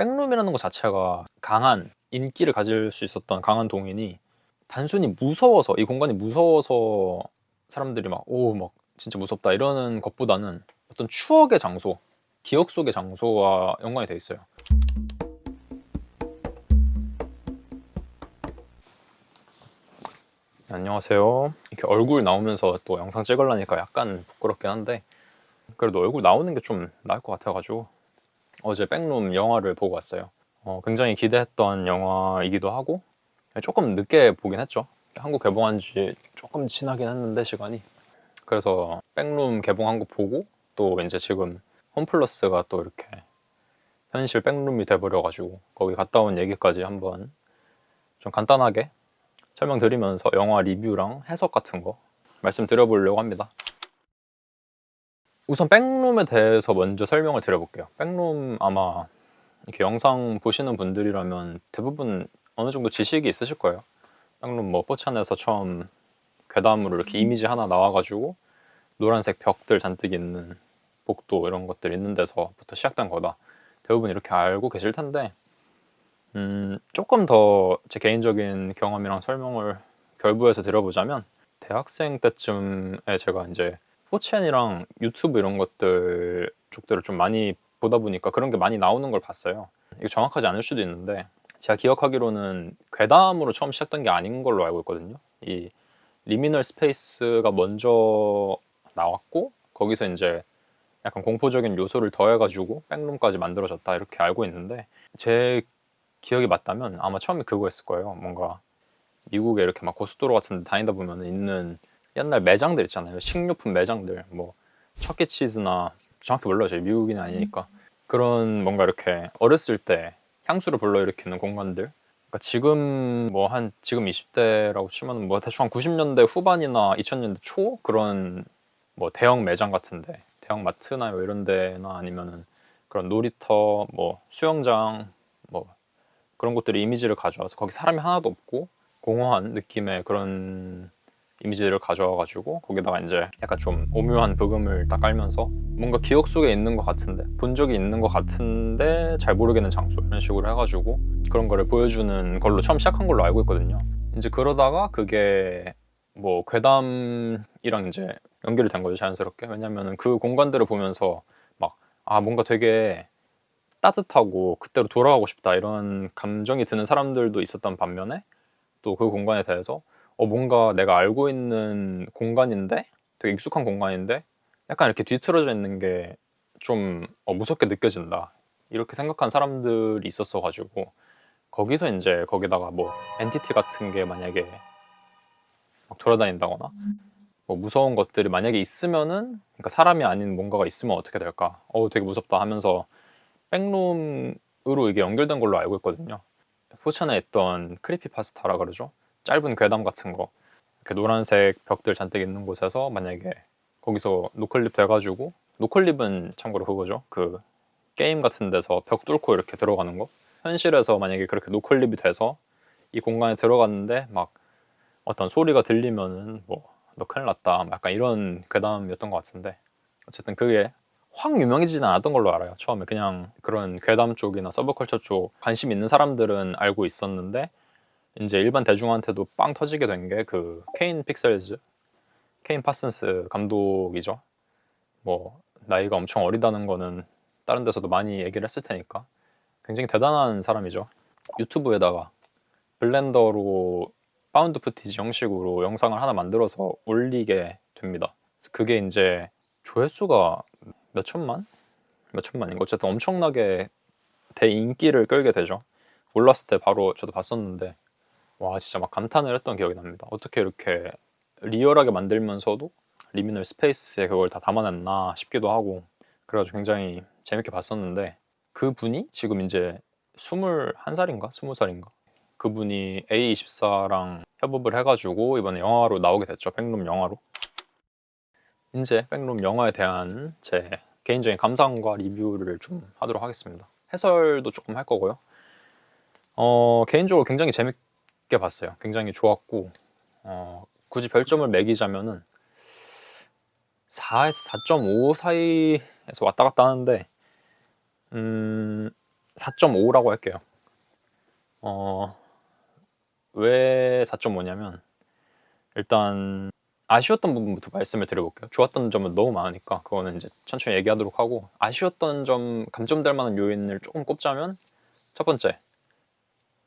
백룸이라는 것 자체가 강한 인기를 가질 수 있었던 강한 동인이 단순히 무서워서, 이 공간이 무서워서 사람들이 막 진짜 무섭다 이러는 것보다는 어떤 추억의 장소, 기억 속의 장소와 연관이 돼 있어요. 안녕하세요. 이렇게 얼굴 나오면서 또 영상 찍으려니까 약간 부끄럽긴 한데 그래도 얼굴 나오는 게 좀 나을 것 같아가지고 어제 백룸 영화를 보고 왔어요. 굉장히 기대했던 영화이기도 하고 조금 늦게 보긴 했죠. 한국 개봉한 지 조금 지나긴 했는데 시간이. 그래서 백룸 개봉한 거 보고 또 이제 지금 홈플러스가 또 이렇게 현실 백룸이 돼버려가지고 거기 갔다 온 얘기까지 한번 좀 간단하게 설명드리면서 영화 리뷰랑 해석 같은 거 말씀드려보려고 합니다. 우선 백룸에 대해서 먼저 설명을 드려볼게요. 백룸 아마 이렇게 영상 보시는 분들이라면 대부분 어느 정도 지식이 있으실 거예요. 백룸 포천에서 처음 괴담으로 이렇게 이미지 하나 나와가지고 노란색 벽들 잔뜩 있는 복도 이런 것들 있는 데서부터 시작된 거다. 대부분 이렇게 알고 계실 텐데 조금 더 제 개인적인 경험이랑 설명을 결부해서 드려보자면 대학생 때쯤에 제가 이제 4chan이랑 유튜브 이런 것들 쪽들을 좀 많이 보다 보니까 그런 게 많이 나오는 걸 봤어요. 이거 정확하지 않을 수도 있는데 제가 기억하기로는 괴담으로 처음 시작된 게 아닌 걸로 알고 있거든요. 이 리미널 스페이스가 먼저 나왔고 거기서 이제 약간 공포적인 요소를 더해가지고 백룸까지 만들어졌다 이렇게 알고 있는데 제 기억이 맞다면 아마 처음에 그거였을 거예요. 뭔가 미국에 이렇게 막 고속도로 같은 데 다니다 보면 있는 옛날 매장들 있잖아요. 식료품 매장들, 척키치즈나 정확히 몰라요. 제가 미국인이 아니니까. 그런 뭔가 이렇게 어렸을 때 향수를 불러일으키는 공간들. 그러니까 지금 지금 20대라고 치면 대충 한 90년대 후반이나 2000년대 초 그런 대형 매장 같은데, 대형 마트나 이런 데나 아니면은 그런 놀이터, 수영장, 그런 곳들이 이미지를 가져와서 거기 사람이 하나도 없고 공허한 느낌의 그런 이미지를 가져와가지고 거기다가 이제 약간 좀 오묘한 부금을 딱 깔면서 뭔가 기억 속에 있는 것 같은데 본 적이 있는 것 같은데 잘 모르겠는 장소 이런 식으로 해가지고 그런 거를 보여주는 걸로 처음 시작한 걸로 알고 있거든요. 이제 그러다가 그게 괴담이랑 이제 연결이 된 거죠, 자연스럽게. 왜냐면은 그 공간들을 보면서 뭔가 되게 따뜻하고 그때로 돌아가고 싶다 이런 감정이 드는 사람들도 있었던 반면에 또 그 공간에 대해서 뭔가 내가 알고 있는 공간인데 되게 익숙한 공간인데 약간 이렇게 뒤틀어져 있는 게 좀 무섭게 느껴진다 이렇게 생각한 사람들이 있었어 가지고 거기서 이제 거기다가 엔티티 같은 게 만약에 막 돌아다닌다거나 무서운 것들이 만약에 있으면은, 그러니까 사람이 아닌 뭔가가 있으면 어떻게 될까, 되게 무섭다 하면서 백룸으로 이게 연결된 걸로 알고 있거든요. 포천에 있던 크리피파스타라 그러죠. 짧은 괴담 같은 거 이렇게 노란색 벽들 잔뜩 있는 곳에서 만약에 거기서 노클립 돼가지고, 노클립은 참고로 그거죠. 그 게임 같은 데서 벽 뚫고 이렇게 들어가는 거. 현실에서 만약에 그렇게 노클립이 돼서 이 공간에 들어갔는데 막 어떤 소리가 들리면은 너 큰일 났다 약간 이런 괴담이었던 것 같은데, 어쨌든 그게 확 유명해지지는 않았던 걸로 알아요. 처음에 그냥 그런 괴담 쪽이나 서브컬처 쪽 관심 있는 사람들은 알고 있었는데 이제 일반 대중한테도 빵 터지게 된 게 그 케인 픽셀즈, 케인 파슨스 감독이죠. 나이가 엄청 어리다는 거는 다른 데서도 많이 얘기를 했을 테니까 굉장히 대단한 사람이죠. 유튜브에다가 블렌더로 파운드 푸티지 형식으로 영상을 하나 만들어서 올리게 됩니다. 그게 이제 조회수가 몇천만인가 어쨌든 엄청나게 대인기를 끌게 되죠. 올랐을 때 바로 저도 봤었는데 와 진짜 막 감탄을 했던 기억이 납니다. 어떻게 이렇게 리얼하게 만들면서도 리미널 스페이스에 그걸 다 담아냈나 싶기도 하고, 그래가지고 굉장히 재밌게 봤었는데 그분이 지금 이제 21살인가 20살인가 그분이 A24랑 협업을 해가지고 이번에 영화로 나오게 됐죠. 백룸 영화로. 이제 백룸 영화에 대한 제 개인적인 감상과 리뷰를 좀 하도록 하겠습니다. 해설도 조금 할 거고요. 개인적으로 굉장히 재밌게 봤어요. 굉장히 좋았고 굳이 별점을 매기자면은 4에서 4.5 사이에서 왔다 갔다 하는데 4.5라고 할게요. 왜 4.5냐면 일단 아쉬웠던 부분부터 말씀을 드려볼게요. 좋았던 점은 너무 많으니까 그거는 이제 천천히 얘기하도록 하고, 아쉬웠던 점, 감점될 만한 요인을 조금 꼽자면, 첫 번째,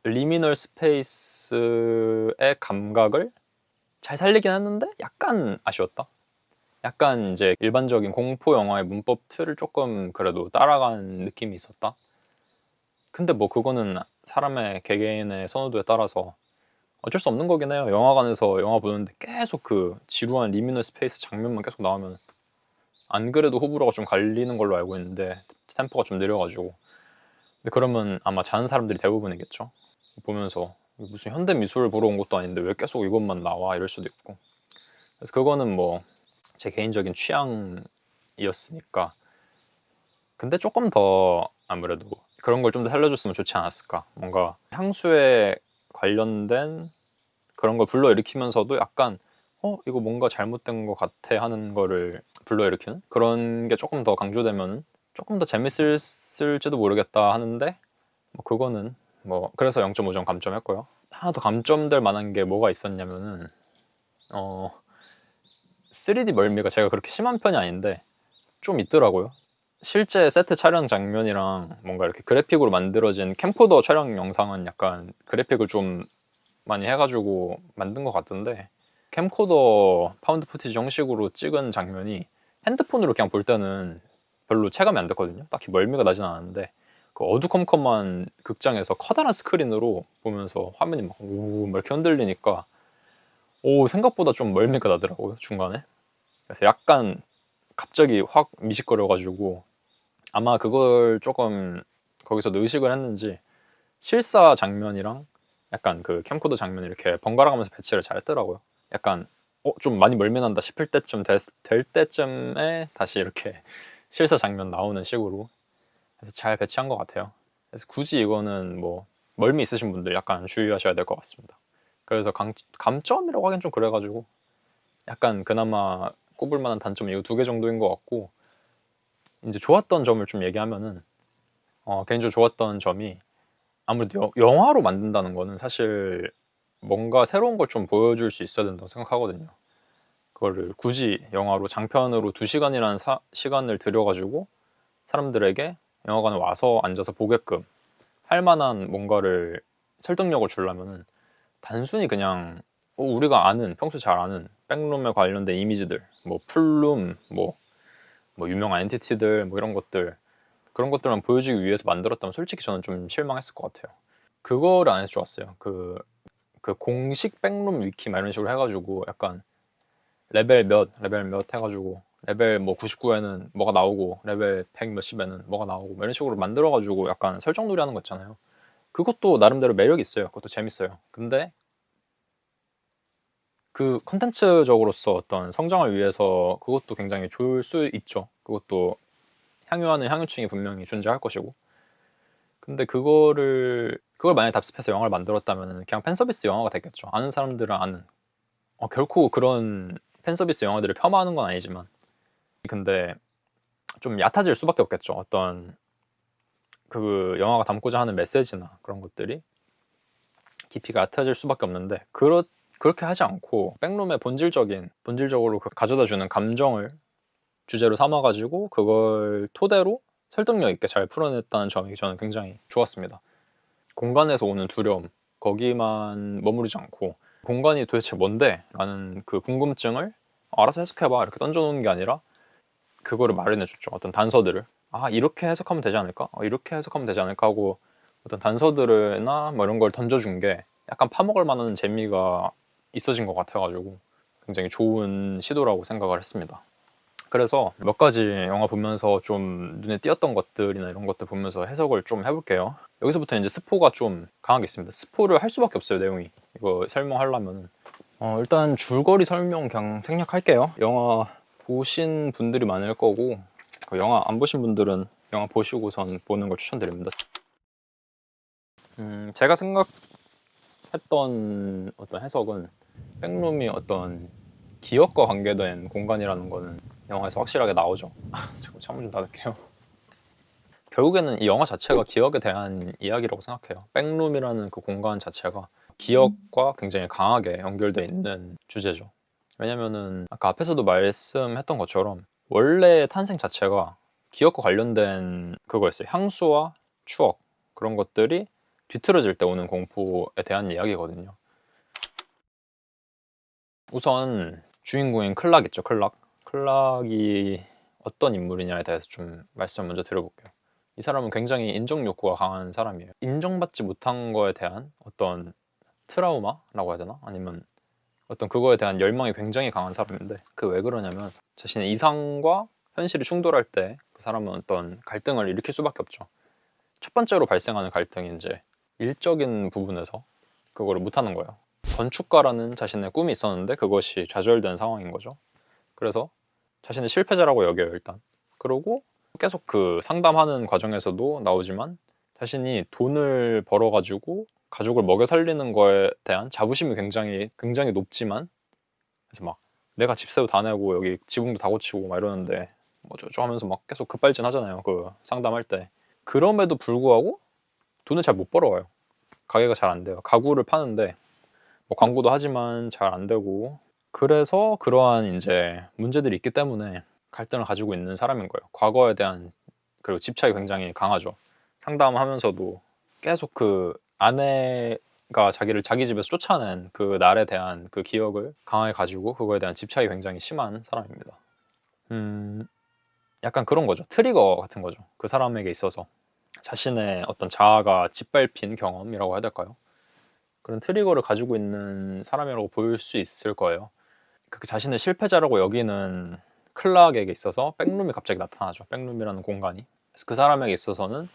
리미널 스페이스의 감각을 잘 살리긴 했는데 약간 아쉬웠다. 약간 이제 일반적인 공포 영화의 문법 틀을 조금 그래도 따라간 느낌이 있었다. 근데 뭐 그거는 사람의 개개인의 선호도에 따라서 어쩔 수 없는 거긴 해요. 영화관에서 영화 보는데 계속 그 지루한 리미널 스페이스 장면만 계속 나오면, 안 그래도 호불호가 좀 갈리는 걸로 알고 있는데 템포가 좀 느려가지고. 근데 그러면 아마 자는 사람들이 대부분이겠죠. 보면서 무슨 현대 미술을 보러 온 것도 아닌데 왜 계속 이것만 나와, 이럴 수도 있고. 그래서 그거는 뭐 제 개인적인 취향이었으니까. 근데 조금 더 아무래도 그런 걸 좀 더 살려줬으면 좋지 않았을까. 뭔가 향수에 관련된 그런 걸 불러일으키면서도 약간 이거 뭔가 잘못된 것 같아 하는 거를 불러일으키는 그런 게 조금 더 강조되면 조금 더 재밌을지도 모르겠다 하는데, 뭐 그거는 뭐 그래서 0.5점 감점했고요. 하나 더 감점될 만한 게 뭐가 있었냐면은 3D 멀미가 제가 그렇게 심한 편이 아닌데 좀 있더라고요. 실제 세트 촬영 장면이랑 뭔가 이렇게 그래픽으로 만들어진 캠코더 촬영 영상은 약간 그래픽을 좀 많이 해가지고 만든 것 같던데, 캠코더 파운드 푸티지 형식으로 찍은 장면이 핸드폰으로 그냥 볼 때는 별로 체감이 안 됐거든요. 딱히 멀미가 나진 않았는데, 그 어두컴컴한 극장에서 커다란 스크린으로 보면서 화면이 막 이렇게 흔들리니까 생각보다 좀 멀미가 나더라고요, 중간에. 그래서 약간 갑자기 확 미식거려가지고, 아마 그걸 조금 거기서도 의식을 했는지 실사 장면이랑 약간 그 캠코더 장면을 이렇게 번갈아 가면서 배치를 잘 했더라고요. 약간 좀 많이 멀미난다 싶을 때쯤 될 때쯤에 다시 이렇게 실사 장면 나오는 식으로 해서 잘 배치한 것 같아요. 그래서 굳이 이거는 뭐 멀미 있으신 분들 약간 주의하셔야 될 것 같습니다. 그래서 감점이라고 하긴 좀 그래가지고 약간 그나마 꼽을 만한 단점이 이거 2개 정도인 것 같고, 이제 좋았던 점을 좀 얘기하면은 개인적으로 좋았던 점이, 아무래도 영화로 만든다는 거는 사실 뭔가 새로운 걸 좀 보여줄 수 있어야 된다고 생각하거든요. 그거를 굳이 영화로 장편으로 2시간이라는 시간을 들여가지고 사람들에게 영화관에 와서 앉아서 보게끔 할 만한 뭔가를, 설득력을 주려면은 단순히 그냥 우리가 아는, 평소 잘 아는 백룸에 관련된 이미지들, 뭐 풀룸, 뭐 유명한 엔티티들, 뭐 이런 것들, 그런 것들만 보여주기 위해서 만들었다면 솔직히 저는 좀 실망했을 것 같아요. 그거를 안 해서 좋았어요. 그 공식 백룸 위키 막 이런 식으로 해가지고 약간 레벨 몇 해가지고 레벨 뭐 99에는 뭐가 나오고 레벨 100 몇십에는 뭐가 나오고 뭐 이런 식으로 만들어가지고 약간 설정놀이 하는 거 있잖아요. 그것도 나름대로 매력이 있어요. 그것도 재밌어요. 근데 그 컨텐츠적으로서 어떤 성장을 위해서 그것도 굉장히 좋을 수 있죠. 그것도 향유하는 향유층이 분명히 존재할 것이고. 근데 그걸 만약에 답습해서 영화를 만들었다면 그냥 팬서비스 영화가 됐겠죠. 아는 사람들은 아는. 결코 그런 팬서비스 영화들을 폄하하는 건 아니지만, 근데 좀 얕아질 수밖에 없겠죠. 어떤 그 영화가 담고자 하는 메시지나 그런 것들이 깊이가 얕아질 수밖에 없는데, 그렇게 하지 않고 백룸의 본질적으로 가져다주는 감정을 주제로 삼아가지고 그걸 토대로 설득력 있게 잘 풀어냈다는 점이 저는 굉장히 좋았습니다. 공간에서 오는 두려움, 거기만 머무르지 않고 공간이 도대체 뭔데? 라는 그 궁금증을 알아서 해석해봐 이렇게 던져놓는 게 아니라 그거를 마련해줬죠. 어떤 단서들을. 이렇게 해석하면 되지 않을까? 이렇게 해석하면 되지 않을까 하고 어떤 단서들이나 뭐 이런 걸 던져준 게 약간 파먹을 만한 재미가 있어진 것 같아가지고 굉장히 좋은 시도라고 생각을 했습니다. 그래서 몇 가지 영화 보면서 좀 눈에 띄었던 것들이나 이런 것들 보면서 해석을 좀 해볼게요. 여기서부터 이제 스포가 좀 강하게 있습니다. 스포를 할 수밖에 없어요, 내용이. 이거 설명하려면. 일단 줄거리 설명 그냥 생략할게요. 영화 보신 분들이 많을 거고, 영화 안 보신 분들은 영화 보시고선 보는 걸 추천드립니다. 제가 생각했던 어떤 해석은, 백룸이 어떤 기억과 관계된 공간이라는 거는 영화에서 확실하게 나오죠. 잠깐 창문 좀 닫을게요. 결국에는 이 영화 자체가 기억에 대한 이야기라고 생각해요. 백룸이라는 그 공간 자체가 기억과 굉장히 강하게 연결되어 있는 주제죠. 왜냐면은 아까 앞에서도 말씀했던 것처럼 원래 탄생 자체가 기억과 관련된 그거였어요. 향수와 추억, 그런 것들이 뒤틀어질 때 오는 공포에 대한 이야기거든요. 우선 주인공인 클락 있죠. 클락이 어떤 인물이냐에 대해서 좀 말씀 먼저 드려볼게요. 이 사람은 굉장히 인정 욕구가 강한 사람이에요. 인정받지 못한 거에 대한 어떤 트라우마라고 해야 되나? 아니면 어떤 그거에 대한 열망이 굉장히 강한 사람인데, 그 왜 그러냐면 자신의 이상과 현실이 충돌할 때 그 사람은 어떤 갈등을 일으킬 수밖에 없죠. 첫 번째로 발생하는 갈등이 이제 일적인 부분에서 그거를 못하는 거예요. 건축가라는 자신의 꿈이 있었는데 그것이 좌절된 상황인 거죠. 그래서 자신의 실패자라고 여겨요, 일단. 그러고 계속 그 상담하는 과정에서도 나오지만 자신이 돈을 벌어가지고 가족을 먹여 살리는 거에 대한 자부심이 굉장히 높지만, 그래서 막 내가 집세도 다 내고 여기 지붕도 다 고치고 막 이러는데 뭐저저 하면서 막 계속 급발진 하잖아요, 그 상담할 때. 그럼에도 불구하고 돈을 잘 못 벌어와요. 가게가 잘 안 돼요. 가구를 파는데 뭐 광고도 하지만 잘 안 되고, 그래서 그러한 이제 문제들이 있기 때문에 갈등을 가지고 있는 사람인 거예요. 과거에 대한, 그리고 집착이 굉장히 강하죠. 상담하면서도 계속 그 아내가 자기를 자기 집에서 쫓아낸 그 날에 대한 그 기억을 강하게 가지고 그거에 대한 집착이 굉장히 심한 사람입니다. 약간 그런 거죠. 트리거 같은 거죠. 그 사람에게 있어서 자신의 어떤 자아가 짓밟힌 경험이라고 해야 될까요? 그런 트리거를 가지고 있는 사람이라고 볼 수 있을 거예요. 그 자신을 실패자라고 여기는 클락에게 있어서 백룸이 갑자기 나타나죠. 백룸이라는 공간이. 그래서 그 사람에게 있어서는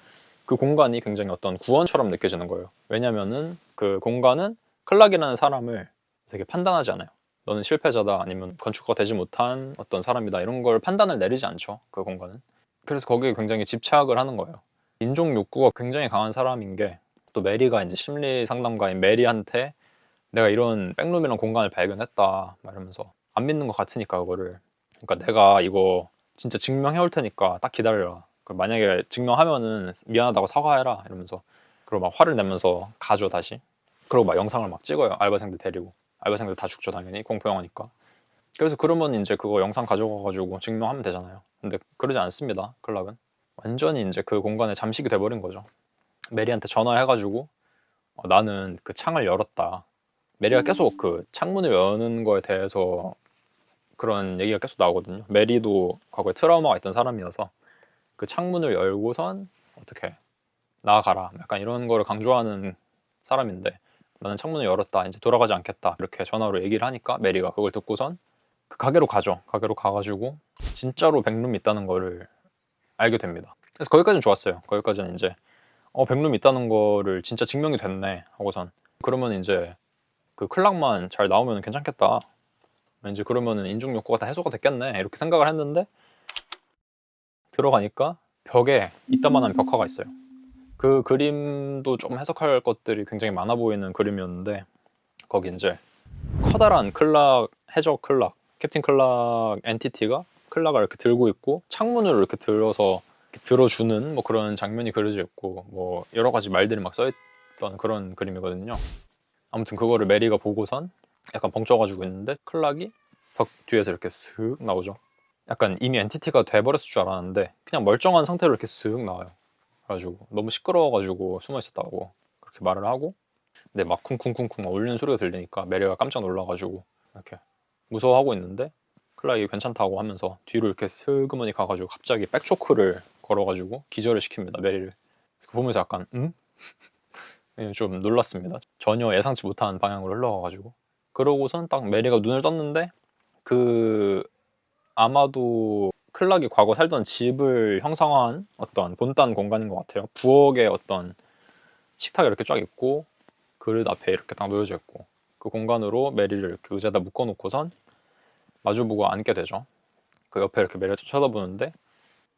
그 공간이 굉장히 어떤 구원처럼 느껴지는 거예요. 왜냐면은 그 공간은 클락이라는 사람을 되게 판단하지 않아요. 너는 실패자다, 아니면 건축가가 되지 못한 어떤 사람이다, 이런 걸 판단을 내리지 않죠, 그 공간은. 그래서 거기에 굉장히 집착을 하는 거예요. 인종 욕구가 굉장히 강한 사람인 게, 또 메리가 이제 심리 상담가인 메리한테 내가 이런 백룸이라는 공간을 발견했다 말하면서, 안 믿는 것 같으니까 그거를, 그러니까 내가 이거 진짜 증명해 올 테니까 딱 기다려라, 만약에 증명하면은 미안하다고 사과해라 이러면서, 그리고 막 화를 내면서 가죠 다시. 그리고 막 영상을 막 찍어요, 알바생들 데리고. 알바생들 다 죽죠 당연히, 공포 영화니까. 그래서 그러면 이제 그거 영상 가져가가지고 증명하면 되잖아요. 근데 그러지 않습니다, 클락은. 완전히 이제 그 공간에 잠식이 돼버린 거죠. 메리한테 전화해가지고 나는 그 창을 열었다. 메리가 계속 그 창문을 여는 거에 대해서 그런 얘기가 계속 나오거든요. 메리도 과거에 트라우마가 있던 사람이어서 그 창문을 열고선 어떻게 나아가라, 약간 이런 거를 강조하는 사람인데, 나는 창문을 열었다, 이제 돌아가지 않겠다, 이렇게 전화로 얘기를 하니까 메리가 그걸 듣고선 그 가게로 가죠. 가게로 가가지고 진짜로 백룸이 있다는 거를 알게 됩니다. 그래서 거기까지는 좋았어요. 거기까지는 이제 백룸이 있다는 거를 진짜 증명이 됐네 하고선, 그러면 이제 그 클락만 잘 나오면 괜찮겠다, 왠지 그러면은 인종 욕구가 다 해소가 됐겠네, 이렇게 생각을 했는데, 들어가니까 벽에 이따만한 벽화가 있어요. 그 그림도 좀 해석할 것들이 굉장히 많아 보이는 그림이었는데, 거기 이제 커다란 클락, 해적 클락, 캡틴 클락 엔티티가 클락을 이렇게 들고 있고 창문으로 이렇게 들어서 이렇게 들어주는 뭐 그런 장면이 그려져 있고, 뭐 여러 가지 말들이 막 써있던 그런 그림이거든요. 아무튼 그거를 메리가 보고선 약간 벙쪄가지고 있는데, 클락이 벽 뒤에서 이렇게 슥 나오죠. 약간 이미 엔티티가 돼버렸을 줄 알았는데 그냥 멀쩡한 상태로 이렇게 슥 나와요. 그래가지고 너무 시끄러워가지고 숨어 있었다고 그렇게 말을 하고, 근데 막 쿵쿵쿵쿵 울리는 소리가 들리니까 메리가 깜짝 놀라가지고 이렇게 무서워하고 있는데, 클락이 괜찮다고 하면서 뒤로 이렇게 슬그머니 가가지고 갑자기 백초크를 걸어가지고 기절을 시킵니다, 메리를. 보면서 약간 좀 놀랐습니다. 전혀 예상치 못한 방향으로 흘러가가지고. 그러고선 딱 메리가 눈을 떴는데, 그 아마도 클락이 과거 살던 집을 형상화한 어떤 본딴 공간인 것 같아요. 부엌에 어떤 식탁이 이렇게 쫙 있고 그릇 앞에 이렇게 딱 놓여져 있고, 그 공간으로 메리를 이렇게 의자에다 묶어놓고선 마주보고 앉게 되죠. 그 옆에 이렇게 메리가 쳐다보는데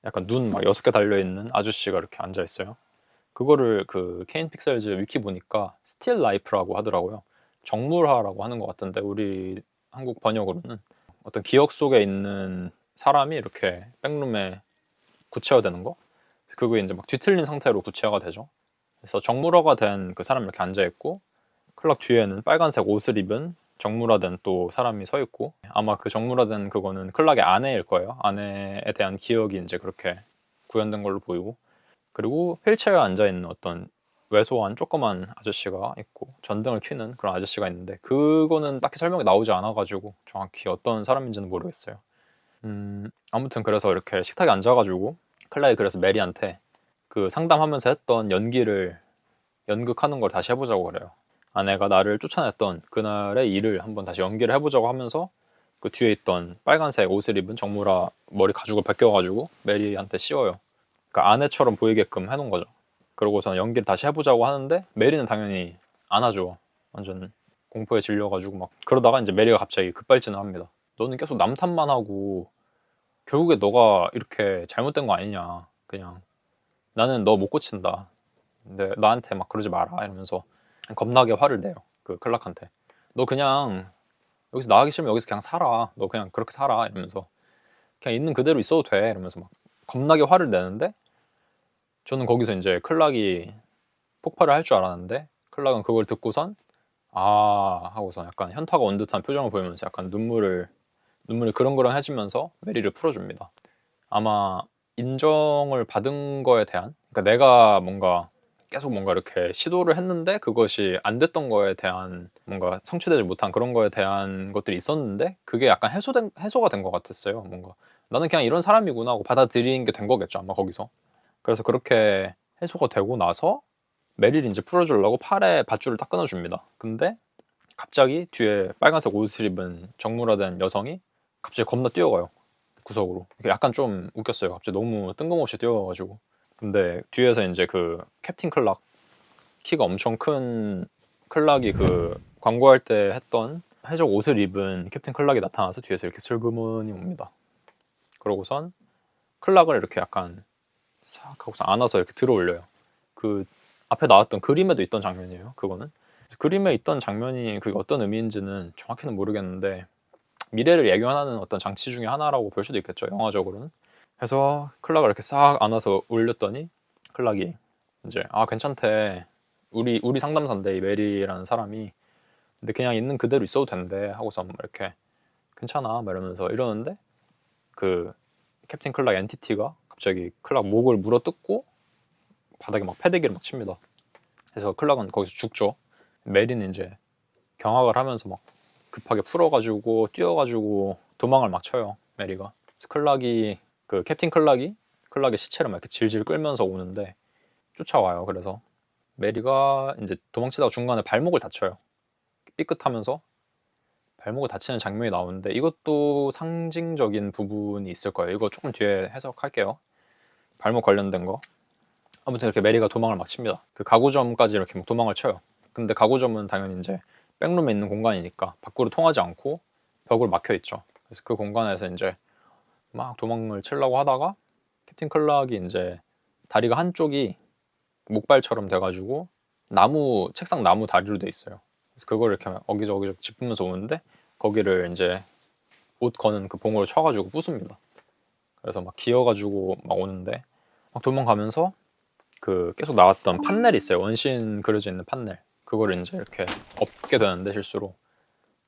약간 눈 막 6개 달려있는 아저씨가 이렇게 앉아있어요. 그거를 그 케인 픽셀즈 위키 보니까 스틸 라이프라고 하더라고요. 정물화라고 하는 것 같은데, 우리 한국 번역으로는 어떤 기억 속에 있는 사람이 이렇게 백룸에 구체화되는 거? 그게 이제 막 뒤틀린 상태로 구체화가 되죠. 그래서 정물화가 된 그 사람이 이렇게 앉아있고, 클락 뒤에는 빨간색 옷을 입은 정물화된 또 사람이 서 있고, 아마 그 정물화된 그거는 클락의 아내일 거예요. 아내에 대한 기억이 이제 그렇게 구현된 걸로 보이고, 그리고 휠체어에 앉아있는 어떤 왜소한 조그만 아저씨가 있고, 전등을 켜는 그런 아저씨가 있는데, 그거는 딱히 설명이 나오지 않아가지고 정확히 어떤 사람인지는 모르겠어요. 아무튼 그래서 이렇게 식탁에 앉아가지고 클락이 그래서 메리한테 그 상담하면서 했던 연기를 연극하는 걸 다시 해보자고 그래요. 아내가 나를 쫓아냈던 그날의 일을 한번 다시 연기를 해보자고 하면서 그 뒤에 있던 빨간색 옷을 입은 정무라 머리 가죽을 벗겨가지고 메리한테 씌워요. 그러니까 아내처럼 보이게끔 해놓은 거죠. 그러고서 연기를 다시 해보자고 하는데 메리는 당연히 안 하죠. 완전 공포에 질려가지고 막 그러다가 이제 메리가 갑자기 급발진을 합니다. 너는 계속 남 탓만 하고 결국에 너가 이렇게 잘못된 거 아니냐. 그냥 나는 너 못 고친다. 근데 나한테 막 그러지 마라 이러면서 겁나게 화를 내요. 그 클락한테. 너 그냥 여기서 나가기 싫으면 여기서 그냥 살아. 너 그냥 그렇게 살아 이러면서 그냥 있는 그대로 있어도 돼 이러면서 막 겁나게 화를 내는데, 저는 거기서 이제 클락이 폭발을 할 줄 알았는데 클락은 그걸 듣고선 아 하고서 약간 현타가 온 듯한 표정을 보이면서 약간 눈물이 그렁그렁해지면서 메리를 풀어줍니다. 아마 인정을 받은 거에 대한, 그러니까 내가 뭔가 계속 뭔가 이렇게 시도를 했는데 그것이 안 됐던 거에 대한 뭔가 성취되지 못한 그런 거에 대한 것들이 있었는데, 그게 약간 해소가 된 것 같았어요. 뭔가 나는 그냥 이런 사람이구나 하고 받아들이는 게 된 거겠죠, 아마 거기서. 그래서 그렇게 해소가 되고 나서 메리를 이제 풀어주려고 팔에 밧줄을 딱 끊어줍니다. 근데 갑자기 뒤에 빨간색 옷을 입은 정물화된 여성이 갑자기 겁나 뛰어가요, 구석으로. 약간 좀 웃겼어요. 갑자기 너무 뜬금없이 뛰어가가지고. 근데 뒤에서 이제 그 캡틴 클락, 키가 엄청 큰 클락이 그 광고할 때 했던 해적 옷을 입은 캡틴 클락이 나타나서 뒤에서 이렇게 슬그머니 옵니다. 그러고선 클락을 이렇게 약간 싹 하고서 안아서 이렇게 들어 올려요. 그 앞에 나왔던 그림에도 있던 장면이에요, 그거는. 그림에 있던 장면이 그게 어떤 의미인지는 정확히는 모르겠는데, 미래를 예견하는 어떤 장치 중에 하나라고 볼 수도 있겠죠, 영화적으로는. 해서 클락을 이렇게 싹 안아서 올렸더니 클락이 이제 아 괜찮대, 우리 상담사인데 이 메리라는 사람이, 근데 그냥 있는 그대로 있어도 된대 하고서 막 이렇게 괜찮아 막 이러면서 이러는데, 그 캡틴 클락 엔티티가 갑자기 클락 목을 물어뜯고 바닥에 막 패대기를 막 칩니다. 그래서 클락은 거기서 죽죠. 메리는 이제 경악을 하면서 막 급하게 풀어가지고 뛰어가지고 도망을 막 쳐요, 메리가. 클락이 그 캡틴 클락이 클락의 시체를 막 이렇게 질질 끌면서 오는데 쫓아와요. 그래서 메리가 이제 도망치다가 중간에 발목을 다쳐요. 삐끗하면서 발목을 다치는 장면이 나오는데, 이것도 상징적인 부분이 있을 거예요. 이거 조금 뒤에 해석할게요. 발목 관련된 거. 아무튼 이렇게 메리가 도망을 막 칩니다. 그 가구점까지 이렇게 막 도망을 쳐요. 근데 가구점은 당연히 이제 백룸에 있는 공간이니까 밖으로 통하지 않고 벽으로 막혀 있죠. 그래서 그 공간에서 이제 막 도망을 치려고 하다가 캡틴 클락이 이제 다리가 한쪽이 목발처럼 돼가지고 책상 나무 다리로 돼 있어요. 그래서 그걸 이렇게 어기저기 짚으면서 오는데 거기를 이제 옷 거는 그 봉으로 쳐가지고 부숩니다. 그래서 막 기어가지고 막 오는데 막 도망가면서 그 계속 나왔던 판넬이 있어요. 원신 그려져 있는 판넬. 그걸 이제 이렇게 엎게 되는데 실수로.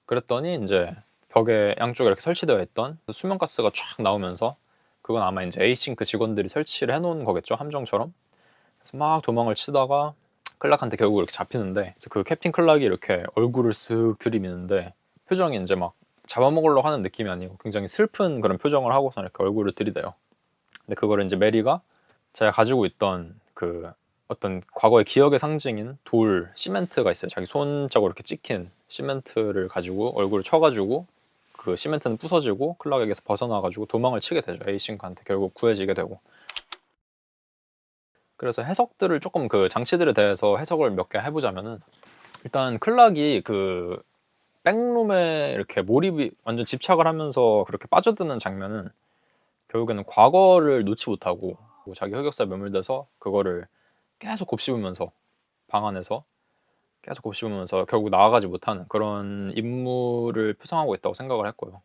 그랬더니 이제 벽에 양쪽에 이렇게 설치되어 있던 수면가스가 쫙 나오면서, 그건 아마 이제 에이싱크 직원들이 설치를 해놓은 거겠죠, 함정처럼. 그래서 막 도망을 치다가 클락한테 결국 이렇게 잡히는데, 그래서 그 캡틴 클락이 이렇게 얼굴을 쓱 들이미는데 표정이 이제 막 잡아먹으려고 하는 느낌이 아니고 굉장히 슬픈 그런 표정을 하고서 이렇게 얼굴을 들이대요. 근데 그거를 이제 메리가 제가 가지고 있던 그 어떤 과거의 기억의 상징인 돌, 시멘트가 있어요. 자기 손자국 이렇게 찍힌 시멘트를 가지고 얼굴을 쳐가지고 그 시멘트는 부서지고 클락에게서 벗어나가지고 도망을 치게 되죠. 에이싱크한테 결국 구해지게 되고. 그래서 해석들을 조금 그 장치들에 대해서 해석을 몇 개 해보자면은, 일단 클락이 그 백룸에 이렇게 몰입이 완전 집착을 하면서 그렇게 빠져드는 장면은 결국에는 과거를 놓지 못하고 자기 흑역사에 매몰돼서 그거를 계속 곱씹으면서 방 안에서 계속 곱씹으면서 결국 나아가지 못하는 그런 인물을 표상하고 있다고 생각을 했고요.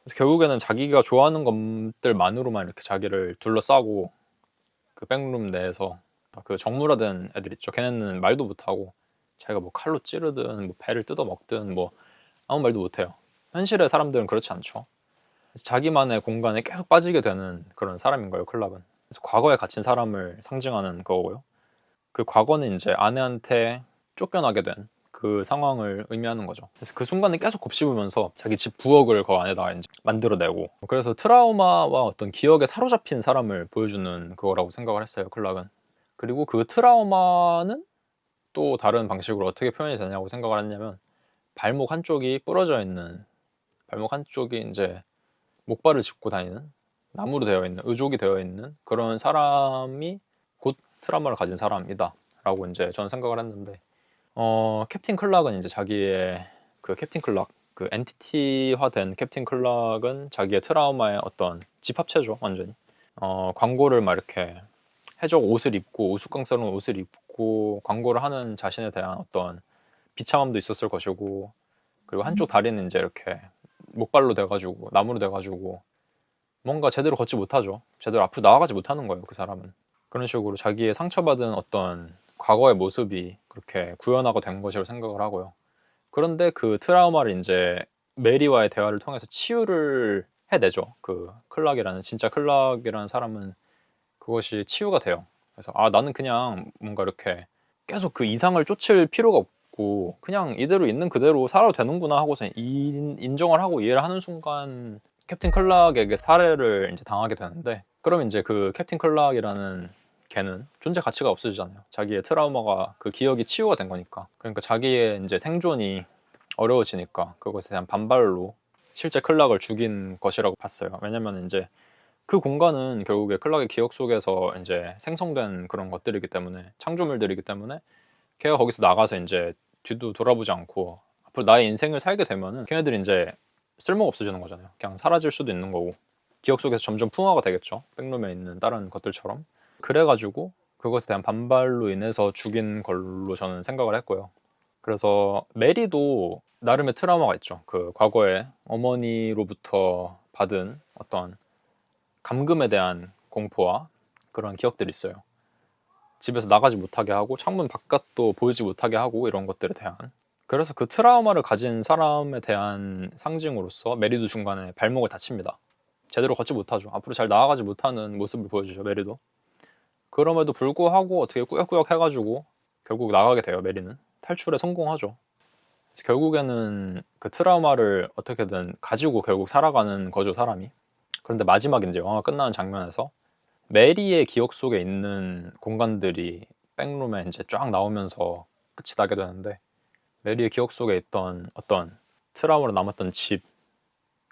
그래서 결국에는 자기가 좋아하는 것들만으로만 이렇게 자기를 둘러싸고 그 백룸 내에서 그 정물화된 애들 있죠. 걔네는 말도 못하고 자기가 뭐 칼로 찌르든 뭐 배를 뜯어 먹든 뭐 아무 말도 못해요. 현실의 사람들은 그렇지 않죠. 그래서 자기만의 공간에 계속 빠지게 되는 그런 사람인 거예요, 클락은. 그래서 과거에 갇힌 사람을 상징하는 거고요. 그 과거는 이제 아내한테 쫓겨나게 된 그 상황을 의미하는 거죠. 그래서 그 순간에 계속 곱씹으면서 자기 집 부엌을 그 안에다가 이제 만들어내고, 그래서 트라우마와 어떤 기억에 사로잡힌 사람을 보여주는 그거라고 생각을 했어요, 클락은. 그리고 그 트라우마는 또 다른 방식으로 어떻게 표현이 되냐고 생각을 했냐면, 발목 한쪽이 부러져 있는, 발목 한쪽이 이제 목발을 짚고 다니는, 나무로 되어 있는, 의족이 되어 있는 그런 사람이 곧 트라우마를 가진 사람이다 라고 이제 저는 생각을 했는데, 캡틴 클락은 이제 자기의 그 캡틴 클락, 그 엔티티화된 캡틴 클락은 자기의 트라우마의 어떤 집합체죠, 완전히. 광고를 막 이렇게 해적 옷을 입고 우스꽝스러운 옷을 입고 광고를 하는 자신에 대한 어떤 비참함도 있었을 것이고, 그리고 한쪽 다리는 이제 이렇게 목발로 돼가지고 나무로 돼가지고 뭔가 제대로 걷지 못하죠. 제대로 앞으로 나아가지 못하는 거예요, 그 사람은. 그런 식으로 자기의 상처받은 어떤 과거의 모습이 그렇게 구현하고 된 것이라고 생각을 하고요. 그런데 그 트라우마를 이제 메리와의 대화를 통해서 치유를 해내죠. 그 클락이라는, 진짜 클락이라는 사람은 그것이 치유가 돼요. 그래서 나는 그냥 뭔가 이렇게 계속 그 이상을 쫓을 필요가 없고 그냥 이대로 있는 그대로 살아도 되는구나 하고서 인정을 하고 이해를 하는 순간 캡틴 클락에게 살해를 이제 당하게 되는데, 그럼 이제 그 캡틴 클락이라는 걔는 존재 가치가 없어지잖아요. 자기의 트라우마가, 그 기억이 치유가 된 거니까. 그러니까 자기의 이제 생존이 어려워지니까 그것에 대한 반발로 실제 클락을 죽인 것이라고 봤어요. 왜냐면 이제 그 공간은 결국에 클락의 기억 속에서 이제 생성된 그런 것들이기 때문에, 창조물들이기 때문에 걔가 거기서 나가서 이제 뒤도 돌아보지 않고 앞으로 나의 인생을 살게 되면은 걔네들이 이제 쓸모가 없어지는 거잖아요. 그냥 사라질 수도 있는 거고, 기억 속에서 점점 풍화가 되겠죠. 백룸에 있는 다른 것들처럼. 그래가지고 그것에 대한 반발로 인해서 죽인 걸로 저는 생각을 했고요. 그래서 메리도 나름의 트라우마가 있죠. 그 과거에 어머니로부터 받은 어떤 감금에 대한 공포와 그런 기억들이 있어요. 집에서 나가지 못하게 하고 창문 바깥도 보이지 못하게 하고 이런 것들에 대한. 그래서 그 트라우마를 가진 사람에 대한 상징으로서 메리도 중간에 발목을 다칩니다. 제대로 걷지 못하죠. 앞으로 잘 나아가지 못하는 모습을 보여주죠, 메리도. 그럼에도 불구하고 어떻게 꾸역꾸역 해가지고 결국 나가게 돼요, 메리는. 탈출에 성공하죠. 결국에는 그 트라우마를 어떻게든 가지고 결국 살아가는 거죠, 사람이. 그런데 마지막에 이제 영화가 끝나는 장면에서 메리의 기억 속에 있는 공간들이 백룸에 이제 쫙 나오면서 끝이 나게 되는데, 메리의 기억 속에 있던 어떤 트라우마로 남았던 집,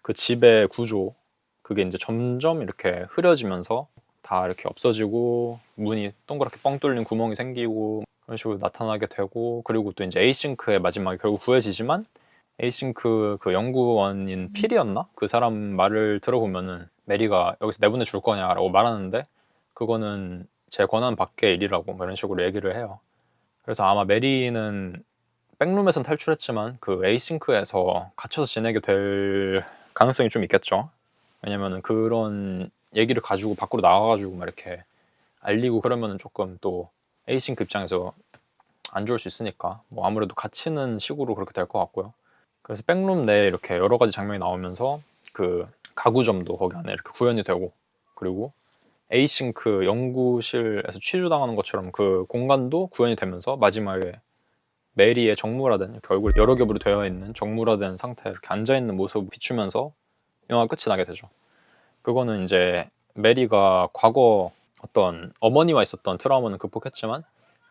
그 집의 구조, 그게 이제 점점 이렇게 흐려지면서 다 이렇게 없어지고 문이 동그랗게 뻥 뚫린 구멍이 생기고 그런 식으로 나타나게 되고, 그리고 또 이제 에이싱크의 마지막에 결국 구해지지만, 에이싱크 그 연구원인 필이었나? 그 사람 말을 들어보면은 메리가 여기서 내보내 줄 거냐라고 말하는데, 그거는 제 권한 밖의 일이라고 뭐 이런 식으로 얘기를 해요. 그래서 아마 메리는 백룸에선 탈출했지만 그 에이싱크에서 갇혀서 지내게 될 가능성이 좀 있겠죠. 왜냐면은 그런 얘기를 가지고 밖으로 나가가지고 막 이렇게 알리고 그러면은 조금 또 에이싱크 입장에서 안 좋을 수 있으니까 뭐 아무래도 갇히는 식으로 그렇게 될 것 같고요. 그래서 백룸 내에 이렇게 여러 가지 장면이 나오면서 그 가구점도 거기 안에 이렇게 구현이 되고, 그리고 에이싱크 연구실에서 취조당하는 것처럼 그 공간도 구현이 되면서 마지막에 메리의 정물화된, 이렇게 얼굴 여러 겹으로 되어 있는 정물화된 상태에 이렇게 앉아있는 모습을 비추면서 영화 끝이 나게 되죠. 그거는 이제 메리가 과거 어떤 어머니와 있었던 트라우마는 극복했지만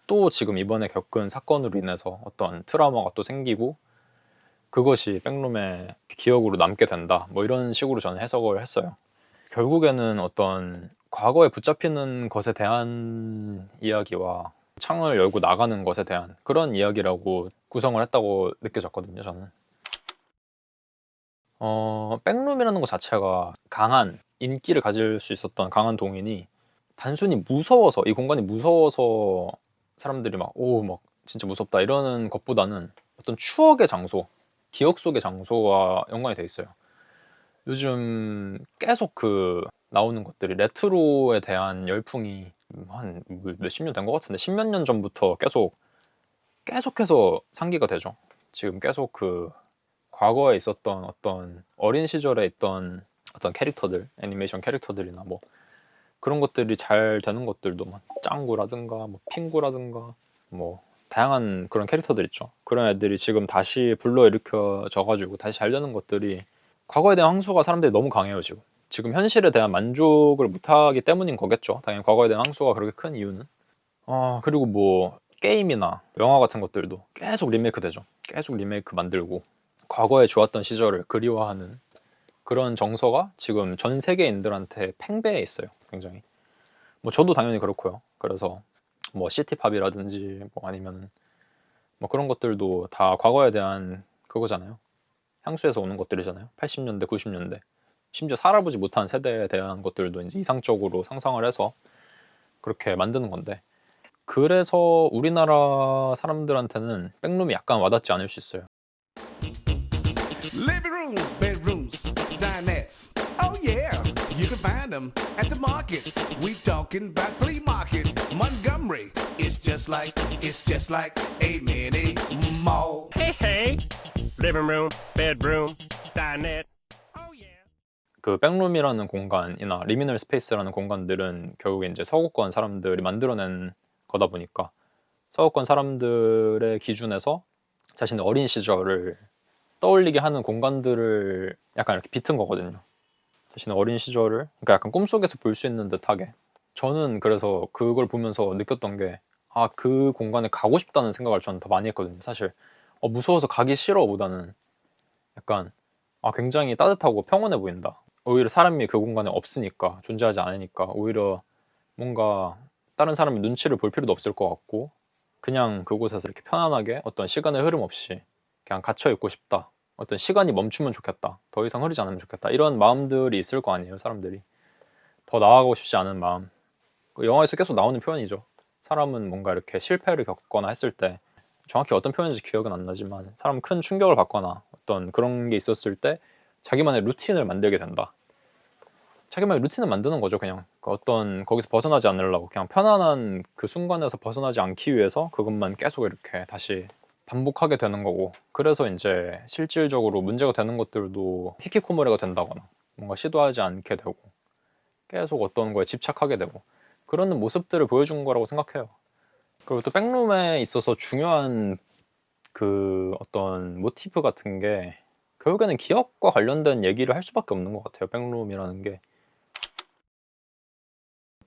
또 지금 이번에 겪은 사건으로 인해서 어떤 트라우마가 또 생기고 그것이 백룸의 기억으로 남게 된다, 뭐 이런 식으로 저는 해석을 했어요. 결국에는 어떤 과거에 붙잡히는 것에 대한 이야기와 창을 열고 나가는 것에 대한 그런 이야기라고 구성을 했다고 느껴졌거든요, 저는. 백룸이라는 것 자체가 강한 인기를 가질 수 있었던 강한 동인이 단순히 무서워서, 이 공간이 무서워서 사람들이 막 진짜 무섭다 이러는 것보다는 어떤 추억의 장소, 기억 속의 장소와 연관이 돼 있어요. 요즘 계속 그 나오는 것들이 레트로에 대한 열풍이 한 몇십 년 된 것 같은데 10몇 년 전부터 계속해서 상기가 되죠. 지금 계속 그 과거에 있었던 어떤 어린 시절에 있던 어떤 캐릭터들, 애니메이션 캐릭터들이나 뭐 그런 것들이 잘 되는 것들도 막 짱구라든가 뭐 핑구라든가 뭐 다양한 그런 캐릭터들 있죠. 그런 애들이 지금 다시 불러일으켜져 가지고 다시 잘 되는 것들이 과거에 대한 항수가 사람들이 너무 강해요. 지금 현실에 대한 만족을 못하기 때문인 거겠죠. 당연히 과거에 대한 항수가 그렇게 큰 이유는. 그리고 뭐 게임이나 영화 같은 것들도 계속 리메이크 되죠. 계속 리메이크 만들고 과거에 좋았던 시절을 그리워하는 그런 정서가 지금 전 세계인들한테 팽배해 있어요. 굉장히. 뭐 저도 당연히 그렇고요. 그래서 뭐 시티팝이라든지 뭐 아니면 뭐 그런 것들도 다 과거에 대한 그거잖아요. 향수에서 오는 것들이잖아요. 80년대, 90년대. 심지어 살아보지 못한 세대에 대한 것들도 이제 이상적으로 상상을 해서 그렇게 만드는 건데, 그래서 우리나라 사람들한테는 백룸이 약간 와닿지 않을 수 있어요. Living rooms, bedrooms, dinettes. Oh yeah, you can find them at the market. We talking about flea market. Montgomery, it's just like a mini mall. Hey, hey. Living room, bedroom, dinette. Oh yeah. 그 백룸이라는 공간이나 리미널 스페이스라는 공간들은 결국에 이제 서구권 사람들이 만들어낸 거다 보니까 서구권 사람들의 기준에서 자신의 어린 시절을 떠올리게 하는 공간들을 약간 이렇게 비튼 거거든요. 자신의 어린 시절을 그러니까 약간 꿈속에서 볼 수 있는 듯하게. 저는 그래서 그걸 보면서 느꼈던 게 그 공간에 가고 싶다는 생각을 저는 더 많이 했거든요. 사실 무서워서 가기 싫어 보다는 약간 굉장히 따뜻하고 평온해 보인다. 오히려 사람이 그 공간에 없으니까, 존재하지 않으니까 오히려 뭔가 다른 사람의 눈치를 볼 필요도 없을 것 같고 그냥 그곳에서 이렇게 편안하게 어떤 시간의 흐름 없이 그냥 갇혀 있고 싶다. 어떤 시간이 멈추면 좋겠다. 더 이상 흐르지 않으면 좋겠다. 이런 마음들이 있을 거 아니에요, 사람들이. 더 나아가고 싶지 않은 마음. 그 영화에서 계속 나오는 표현이죠. 사람은 뭔가 이렇게 실패를 겪거나 했을 때, 정확히 어떤 표현인지 기억은 안 나지만 사람은 큰 충격을 받거나 어떤 그런 게 있었을 때 자기만의 루틴을 만들게 된다. 자기만의 루틴을 만드는 거죠. 그냥 어떤 거기서 벗어나지 않으려고, 그냥 편안한 그 순간에서 벗어나지 않기 위해서 그것만 계속 이렇게 다시 반복하게 되는 거고, 그래서 이제 실질적으로 문제가 되는 것들도 히키코모리가 된다거나 뭔가 시도하지 않게 되고 계속 어떤 거에 집착하게 되고 그런 모습들을 보여준 거라고 생각해요. 그리고 또 백룸에 있어서 중요한 그 어떤 모티브 같은 게 결국에는 기억과 관련된 얘기를 할 수밖에 없는 것 같아요. 백룸이라는 게.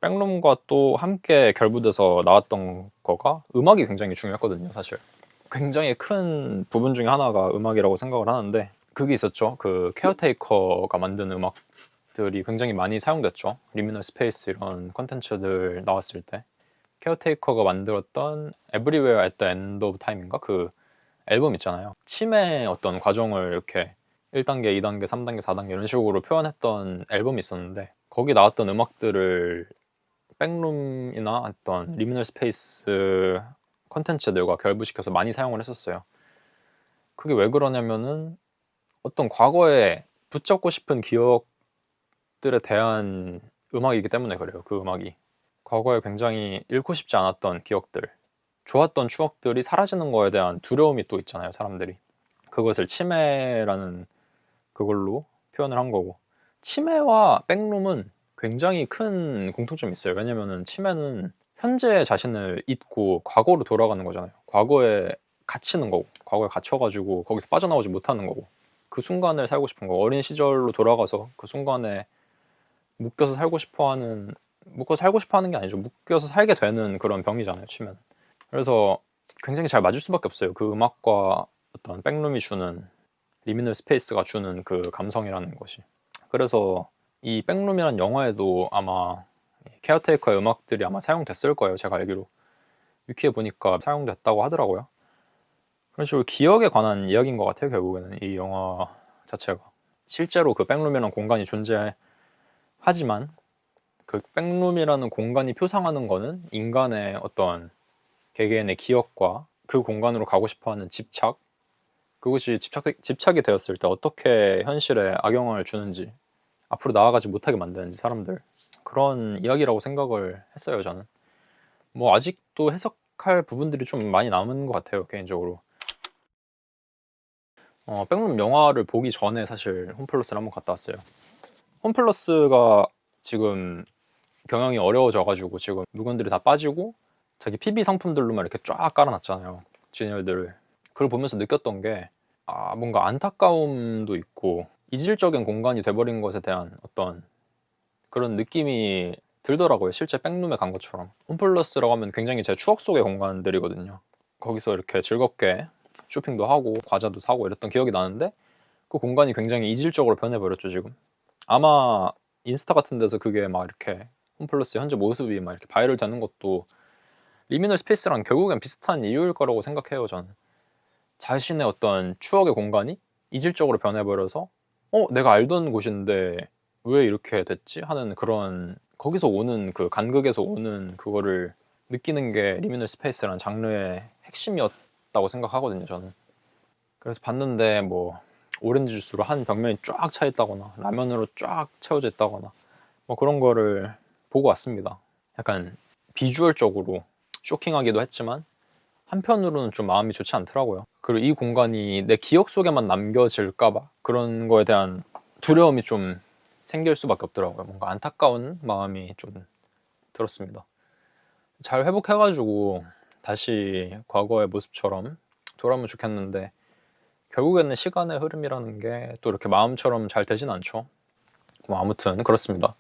백룸과 또 함께 결부돼서 나왔던 거가 음악이 굉장히 중요했거든요, 사실. 굉장히 큰 부분 중에 하나가 음악이라고 생각을 하는데, 그게 있었죠. 그 케어테이커가 만든 음악들이 굉장히 많이 사용됐죠. 리미널 스페이스 이런 콘텐츠들 나왔을 때 케어테이커가 만들었던 Everywhere at the End of Time인가? 그 앨범 있잖아요. 치매의 어떤 과정을 이렇게 1단계, 2단계, 3단계, 4단계 이런 식으로 표현했던 앨범이 있었는데, 거기 나왔던 음악들을 백룸이나 어떤 리미널 스페이스 콘텐츠들과 결부시켜서 많이 사용을 했었어요. 그게 왜 그러냐면은 어떤 과거에 붙잡고 싶은 기억들에 대한 음악이기 때문에 그래요. 그 음악이 과거에 굉장히 잃고 싶지 않았던 기억들, 좋았던 추억들이 사라지는 거에 대한 두려움이 또 있잖아요, 사람들이. 그것을 치매라는 그걸로 표현을 한 거고, 치매와 백룸은 굉장히 큰 공통점이 있어요. 왜냐면은 치매는 현재 자신을 잊고 과거로 돌아가는 거잖아요. 과거에 갇히는 거고, 과거에 갇혀가지고 거기서 빠져나오지 못하는 거고, 그 순간을 살고 싶은 거고, 어린 시절로 돌아가서 그 순간에 묶여서 살고 싶어하는 게 아니죠. 묶여서 살게 되는 그런 병이잖아요, 치매는. 그래서 굉장히 잘 맞을 수밖에 없어요. 그 음악과 어떤 백룸이 주는, 리미널 스페이스가 주는 그 감성이라는 것이. 그래서 이 백룸이라는 영화에도 아마 케어테이커의 음악들이 아마 사용됐을 거예요. 제가 알기로 위키에 보니까 사용됐다고 하더라고요. 그런 식으로 기억에 관한 이야기인 것 같아요. 결국에는 이 영화 자체가 실제로 그 백룸이라는 공간이 존재하지만 그 백룸이라는 공간이 표상하는 거는 인간의 어떤 개개인의 기억과 그 공간으로 가고 싶어하는 집착, 그것이 집착이 되었을 때 어떻게 현실에 악영향을 주는지, 앞으로 나아가지 못하게 만드는지, 사람들, 그런 이야기라고 생각을 했어요, 저는. 뭐 아직도 해석할 부분들이 좀 많이 남은 것 같아요, 개인적으로. 백룸 영화를 보기 전에 사실 홈플러스를 한번 갔다 왔어요. 홈플러스가 지금 경영이 어려워져가지고 지금 물건들이 다 빠지고 자기 PB 상품들로만 이렇게 쫙 깔아놨잖아요, 진열들을. 그걸 보면서 느꼈던 게 뭔가 안타까움도 있고 이질적인 공간이 돼버린 것에 대한 어떤 그런 느낌이 들더라고요, 실제 백룸에 간 것처럼. 홈플러스라고 하면 굉장히 제 추억 속의 공간들이거든요. 거기서 이렇게 즐겁게 쇼핑도 하고 과자도 사고 이랬던 기억이 나는데 그 공간이 굉장히 이질적으로 변해버렸죠, 지금. 아마 인스타 같은 데서 그게 막 이렇게 홈플러스 현재 모습이 막 이렇게 바이럴 되는 것도 리미널 스페이스랑 결국엔 비슷한 이유일 거라고 생각해요, 저는. 자신의 어떤 추억의 공간이 이질적으로 변해버려서 내가 알던 곳인데 왜 이렇게 됐지? 하는 그런, 거기서 오는 그 간극에서 오는 그거를 느끼는 게 리미널 스페이스라는 장르의 핵심이었다고 생각하거든요, 저는. 그래서 봤는데 뭐 오렌지 주스로 한 벽면이 쫙 차 있다거나 라면으로 쫙 채워져 있다거나 뭐 그런 거를 보고 왔습니다. 약간 비주얼적으로 쇼킹하기도 했지만 한편으로는 좀 마음이 좋지 않더라고요. 그리고 이 공간이 내 기억 속에만 남겨질까봐 그런 거에 대한 두려움이 좀 생길 수밖에 없더라고요. 뭔가 안타까운 마음이 좀 들었습니다. 잘 회복해가지고 다시 과거의 모습처럼 돌아오면 좋겠는데 결국에는 시간의 흐름이라는 게 또 이렇게 마음처럼 잘 되진 않죠. 뭐 아무튼 그렇습니다.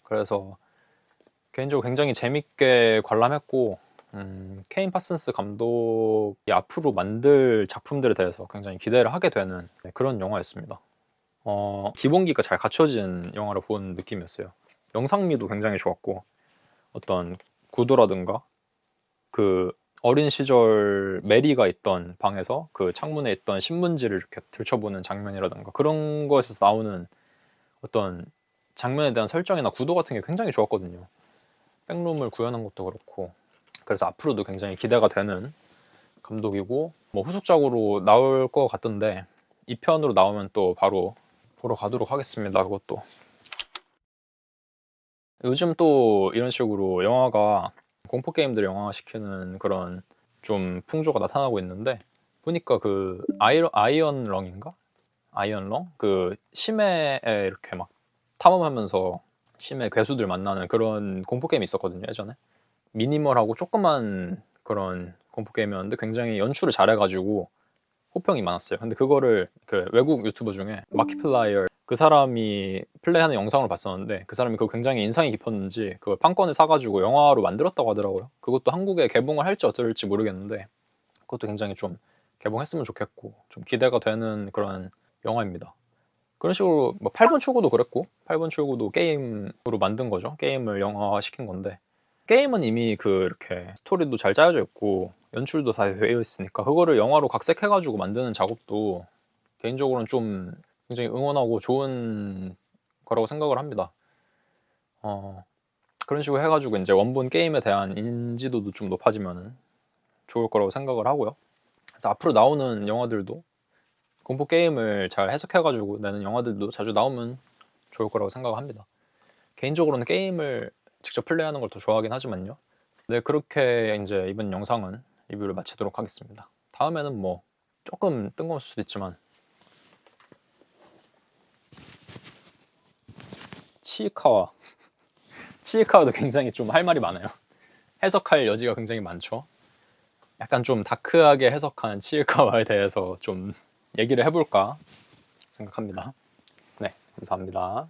그래서 개인적으로 굉장히 재밌게 관람했고 케인 파슨스 감독이 앞으로 만들 작품들에 대해서 굉장히 기대를 하게 되는 그런 영화였습니다. 기본기가 잘 갖춰진 영화로 본 느낌이었어요. 영상미도 굉장히 좋았고 어떤 구도라든가 그 어린 시절 메리가 있던 방에서 그 창문에 있던 신문지를 이렇게 들춰보는 장면이라든가 그런 것에서 나오는 어떤 장면에 대한 설정이나 구도 같은 게 굉장히 좋았거든요. 백룸을 구현한 것도 그렇고. 그래서 앞으로도 굉장히 기대가 되는 감독이고 뭐 후속작으로 나올 것 같던데 2편으로 나오면 또 바로 보러 가도록 하겠습니다. 그것도. 요즘 또 이런 식으로 영화가 공포게임들 영화화시키는 그런 좀 풍조가 나타나고 있는데 보니까 그 아이언렁인가? 아이언렁? 그 심해에 이렇게 막 탐험하면서 심해 괴수들 만나는 그런 공포게임이 있었거든요, 예전에. 미니멀하고 조그만 그런 공포게임이었는데 굉장히 연출을 잘해가지고 호평이 많았어요. 근데 그거를 그 외국 유튜버 중에 마키플라이어 그 사람이 플레이하는 영상을 봤었는데 그 사람이 그거 굉장히 인상이 깊었는지 그걸 판권을 사가지고 영화로 만들었다고 하더라고요. 그것도 한국에 개봉을 할지 어떨지 모르겠는데 그것도 굉장히 좀 개봉했으면 좋겠고 좀 기대가 되는 그런 영화입니다. 그런 식으로 뭐 8번 출구도 그랬고 8번 출구도 게임으로 만든 거죠. 게임을 영화화 시킨 건데 게임은 이미 그 이렇게 스토리도 잘 짜여져 있고 연출도 다 되어 있으니까 그거를 영화로 각색해가지고 만드는 작업도 개인적으로는 좀 굉장히 응원하고 좋은 거라고 생각을 합니다. 그런 식으로 해가지고 이제 원본 게임에 대한 인지도도 좀 높아지면 좋을 거라고 생각을 하고요. 그래서 앞으로 나오는 영화들도 공포 게임을 잘 해석해가지고 내는 영화들도 자주 나오면 좋을 거라고 생각합니다. 개인적으로는 게임을 직접 플레이하는 걸 더 좋아하긴 하지만요. 네, 그렇게 이제 이번 영상은 리뷰를 마치도록 하겠습니다. 다음에는 뭐 조금 뜬금없을 수도 있지만 치이카와도 굉장히 좀 할 말이 많아요. 해석할 여지가 굉장히 많죠. 약간 좀 다크하게 해석한 치이카와에 대해서 좀 얘기를 해볼까 생각합니다. 네, 감사합니다.